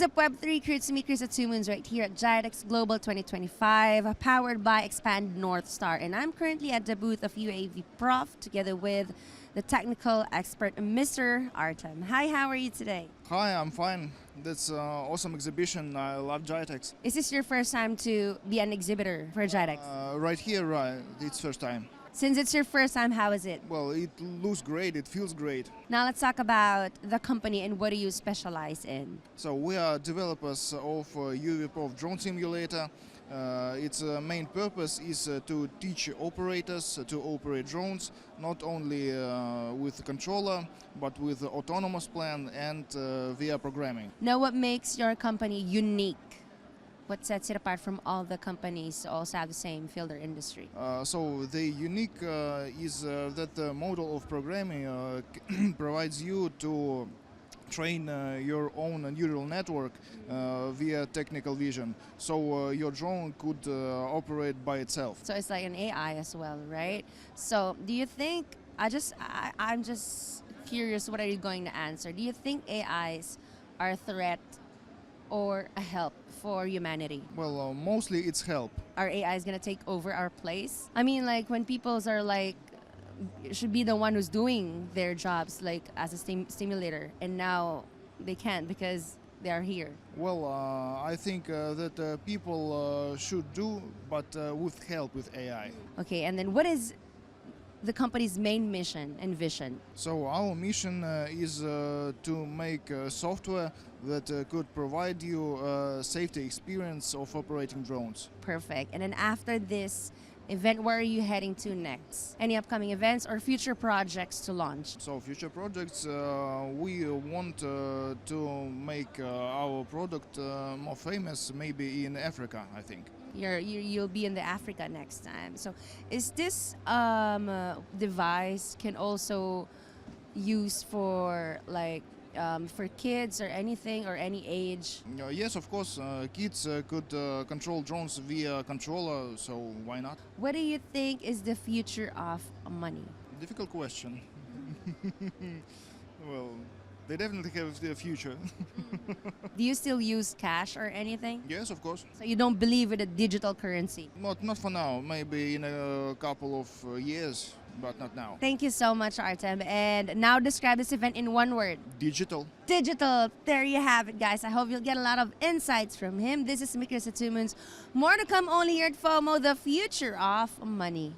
up, Web3 crew? It's me, Krista Moons, right here at GITEX Global 2025, powered by Expand North Star. And I'm currently at the booth of UAV Prof, together with the technical expert, Mr. Artem. Hi, how are you today? Hi, I'm fine. That's an awesome exhibition. I love GITEX. Is this your first time to be an exhibitor for GITEX? Right here, right. It's first time. Since it's your first time, how is it? Well, it looks great. It feels great. Now let's talk about the company and what do you specialize in? So we are developers of UAV Prof drone simulator. Its main purpose is to teach operators to operate drones, not only with the controller, but with the autonomous plan and via programming. Now, what makes your company unique? What sets it apart from all the companies who also have the same field or industry? So the unique is that the model of programming provides you to train your own neural network via technical vision. So your drone could operate by itself. So it's like an AI as well, right? So do you think, I'm just curious, what are you going to answer? Do you think AIs are a threat or a help for humanity? Well, mostly it's help. Are AIs going to take over our place? I mean, like when people's are like, should be the one who's doing their jobs like as a stimulator, and now they can't because they are here. Well, I think that people should do, but with help with AI. Okay, and then what is the company's main mission and vision? So our mission is to make software that could provide you a safety experience of operating drones. Perfect. And then after this event, where are you heading to next? Any upcoming events or future projects to launch? So future projects, we want to make our product more famous, maybe in Africa, I think. You'll be in the Africa next time. So is this device can also use for like for kids or anything or any age? Yes, of course, kids could control drones via controller, so why not? What do you think is the future of money? Difficult question. Well, they definitely have the future. Do you still use cash or anything? Yes, of course. So you don't believe in a digital currency? Not for now, maybe in a couple of years, but not now. Thank you so much, Artem. And now describe this event in one word. Digital. Digital. There you have it, guys. I hope you'll get a lot of insights from him. This is Krista Moons. More to come only here at FOMO, the future of money.